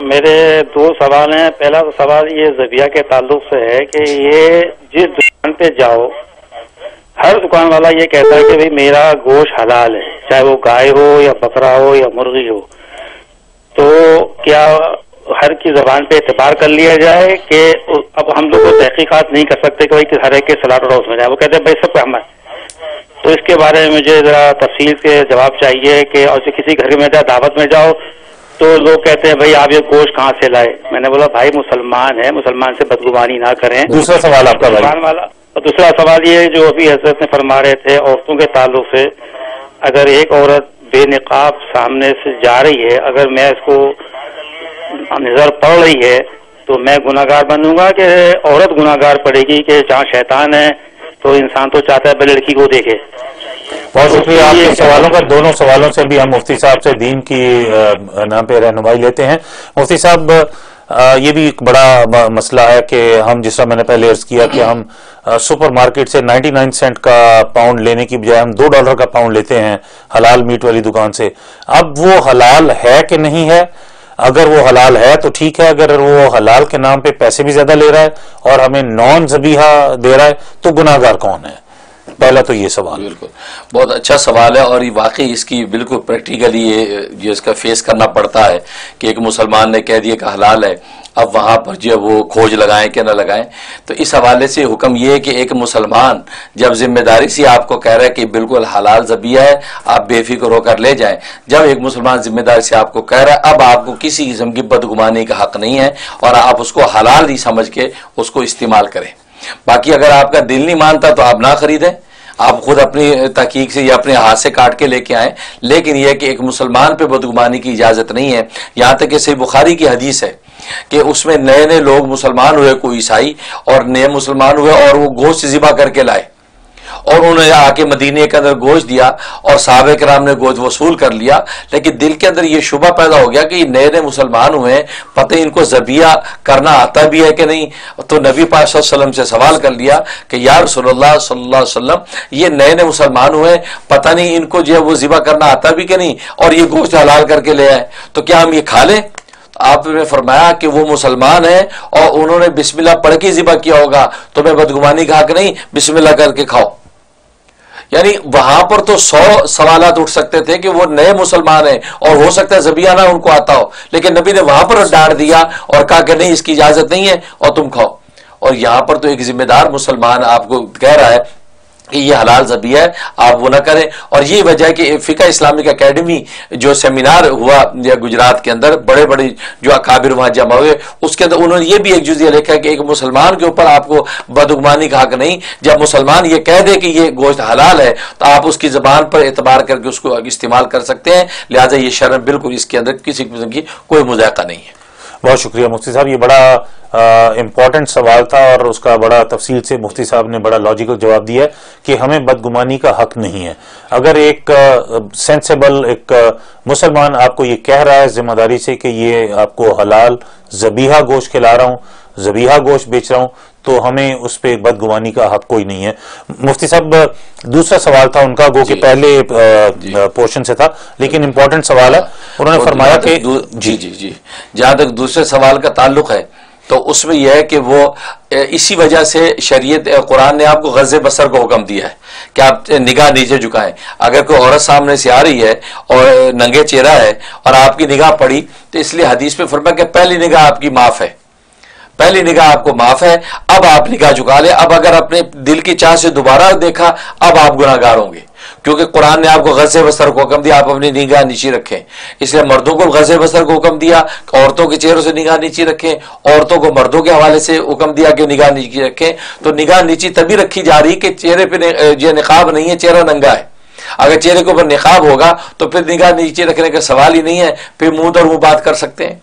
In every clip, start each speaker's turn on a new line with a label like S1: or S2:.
S1: میرے دو سوال ہیں. پہلا سوال یہ ذبیحہ کے تعلق سے ہے کہ یہ جس دکان پہ جاؤ ہر دکان والا یہ کہتا ہے کہ بھئی میرا گوشت حلال ہے، چاہے وہ گائے ہو یا بکرا ہو یا مرغی ہو. تو کیا ہر کی زبان پہ اعتبار کر لیا جائے کہ اب ہم لوگ تحقیقات نہیں کر سکتے کہ بھائی ہر ایک کے سلاٹر ہاؤس میں جائے؟ وہ کہتے ہیں بھائی سب پہ ہم ہے. تو اس کے بارے میں مجھے ذرا تفصیل کے جواب چاہیے کہ اور کسی گھر میں جا دعوت میں جاؤ تو لوگ کہتے ہیں بھائی آپ یہ گوشت کہاں سے لائے؟ میں نے بولا بھائی مسلمان ہے، مسلمان سے بدگمانی نہ کریں.
S2: دوسرا سوال آپ کا
S1: والا. اور دوسرا سوال یہ جو ابھی حضرت نے فرما رہے تھے عورتوں کے تعلق سے، اگر ایک عورت بے نقاب سامنے سے جا رہی ہے، اگر میں اس کو نظر پڑ رہی ہے تو میں گناہگار بنوں گا کہ عورت گناہگار پڑے گی؟ کہ جہاں شیطان ہے تو انسان تو چاہتا ہے پہلے لڑکی کو دیکھے.
S2: بہت شکریہ آپ کے سوالوں کا. دونوں سوالوں سے بھی ہم مفتی صاحب سے دین کی نام پہ رہنمائی لیتے ہیں. مفتی صاحب یہ بھی ایک بڑا مسئلہ ہے کہ ہم جس طرح میں نے پہلے عرض کیا کہ ہم سپر مارکیٹ سے 99 سینٹ کا پاؤنڈ لینے کی بجائے ہم $2 کا پاؤنڈ لیتے ہیں حلال میٹ والی دکان سے. اب وہ حلال ہے کہ نہیں ہے؟ اگر وہ حلال ہے تو ٹھیک ہے، اگر وہ حلال کے نام پہ پیسے بھی زیادہ لے رہا ہے اور ہمیں نان ذبیحہ دے رہا ہے تو گناہگار کون ہے؟ پہلا تو یہ سوال.
S3: بالکل بہت اچھا سوال ہے، اور یہ واقعی اس کی بالکل پریکٹیکلی یہ اس کا فیس کرنا پڑتا ہے کہ ایک مسلمان نے کہہ دیا کہ حلال ہے، اب وہاں پر جو وہ کھوج لگائیں کہ نہ لگائیں. تو اس حوالے سے حکم یہ ہے کہ ایک مسلمان جب ذمہ داری سے آپ کو کہہ رہا ہے کہ بالکل حلال ذبیحہ ہے، آپ بے فکر ہو کر لے جائیں. جب ایک مسلمان ذمہ داری سے آپ کو کہہ رہا ہے اب آپ کو کسی قسم کی بدگمانی کا حق نہیں ہے اور آپ اس کو حلال ہی سمجھ کے اس کو استعمال کریں. باقی اگر آپ کا دل نہیں مانتا تو آپ نہ خریدیں، آپ خود اپنی تحقیق سے یا اپنے ہاتھ سے کاٹ کے لے کے آئیں. لیکن یہ کہ ایک مسلمان پہ بدگمانی کی اجازت نہیں ہے. یہاں تک کہ صحیح بخاری کی حدیث ہے کہ اس میں نئے نئے لوگ مسلمان ہوئے، کوئی عیسائی اور نئے مسلمان ہوئے اور وہ گوشت ذبح کر کے لائے اور انہوں نے آ کے مدینے کے اندر گوشت دیا اور صحابہ کرام نے گوشت وصول کر لیا. لیکن دل کے اندر یہ شبہ پیدا ہو گیا کہ یہ نئے نئے مسلمان ہوئے ہیں، پتہ ان کو ذبیحہ کرنا آتا بھی ہے کہ نہیں. تو نبی پاک صلی اللہ علیہ وسلم سے سوال کر لیا کہ یا رسول اللہ صلی اللہ علیہ وسلم یہ نئے نئے مسلمان ہوئے ہیں، پتہ نہیں ان کو جو ہے وہ ذبح کرنا آتا بھی کہ نہیں، اور یہ گوشت حلال کر کے لے آئے، تو کیا ہم یہ کھا لیں؟ آپ نے فرمایا کہ وہ مسلمان ہیں اور انہوں نے بسم اللہ پڑھ کے ذبح کیا ہوگا، تمہیں بدگمانی کا حق نہیں، بسم اللہ کر کے کھاؤ. یعنی وہاں پر تو 100 سوالات اٹھ سکتے تھے کہ وہ نئے مسلمان ہیں اور ہو سکتا ہے ذبیحہ نہ ان کو آتا ہو، لیکن نبی نے وہاں پر ڈانٹ دیا اور کہا کہ نہیں، اس کی اجازت نہیں ہے اور تم کھاؤ. اور یہاں پر تو ایک ذمہ دار مسلمان آپ کو کہہ رہا ہے کہ یہ حلال ذبیحہ ہے، آپ وہ نہ کریں. اور یہ وجہ ہے کہ فقہ اسلامک اکیڈمی جو سیمینار ہوا گجرات کے اندر، بڑے بڑے جو اکابر وہاں جمع ہوئے، اس کے اندر انہوں نے یہ بھی ایک جزیہ لکھا ہے کہ ایک مسلمان کے اوپر آپ کو بدگمانی کا حق نہیں. جب مسلمان یہ کہہ دے کہ یہ گوشت حلال ہے تو آپ اس کی زبان پر اعتبار کر کے اس کو استعمال کر سکتے ہیں. لہٰذا یہ شرم بالکل اس کے اندر کسی قسم کی کوئی مذائقہ نہیں ہے.
S2: بہت شکریہ مفتی صاحب. یہ بڑا امپورٹنٹ سوال تھا اور اس کا بڑا تفصیل سے مفتی صاحب نے بڑا لاجیکل جواب دیا ہے کہ ہمیں بدگمانی کا حق نہیں ہے. اگر ایک سینسیبل ایک مسلمان آپ کو یہ کہہ رہا ہے ذمہ داری سے کہ یہ آپ کو حلال ذبیحہ گوشت کھلا رہا ہوں، ذبیحہ گوشت بیچ رہا ہوں، تو ہمیں اس پہ بدگمانی کا حق کوئی نہیں ہے. مفتی صاحب دوسرا سوال تھا ان کا، گو کہ پہلے پورشن سے تھا لیکن امپورٹنٹ سوال ہے. انہوں نے فرمایا کہ
S3: جی جہاں تک دوسرے سوال کا تعلق ہے تو اس میں یہ ہے کہ وہ اسی وجہ سے شریعت قرآن نے آپ کو غض بصر کو حکم دیا ہے کہ آپ نگاہ نیچے جھکائیں. اگر کوئی عورت سامنے سے آ رہی ہے اور ننگے چہرہ ہے اور آپ کی نگاہ پڑی تو اس لیے حدیث میں فرمایا کہ پہلی نگاہ آپ کی معاف ہے، پہلی نگاہ آپ کو معاف ہے، اب آپ نگاہ جھکا لیں. اب اگر اپنے دل کی چاہ سے دوبارہ دیکھا اب آپ گناہ گار ہوں گے، کیونکہ قرآن نے آپ کو غض بصر کو حکم دیا آپ اپنی نگاہ نیچی رکھیں. اس لیے مردوں کو غض بصر کو حکم دیا کہ عورتوں کے چہروں سے نگاہ نیچی رکھیں، عورتوں کو مردوں کے حوالے سے حکم دیا کہ نگاہ نیچی رکھیں. تو نگاہ نیچی تبھی رکھی جا رہی کہ چہرے پہ یہ نقاب نہیں ہے، چہرہ ننگا ہے. اگر چہرے کے اوپر نقاب ہوگا تو پھر نگاہ نیچے رکھنے کا سوال ہی نہیں ہے، پھر منہ در منہ بات کر سکتے ہیں.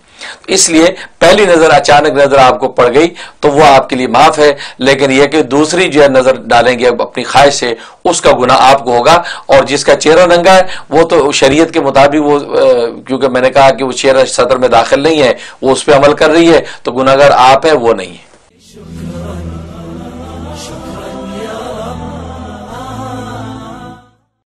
S3: اس لیے پہلی نظر اچانک نظر آپ کو پڑ گئی تو وہ آپ کے لیے معاف ہے، لیکن یہ کہ دوسری جو نظر ڈالیں گے اپنی خواہش سے اس کا گناہ آپ کو ہوگا. اور جس کا چہرہ ننگا ہے وہ تو شریعت کے مطابق وہ کیونکہ میں نے کہا کہ وہ چہرہ صدر میں داخل نہیں ہے، وہ اس پہ عمل کر رہی ہے تو گناہگار آپ ہیں، وہ نہیں ہے.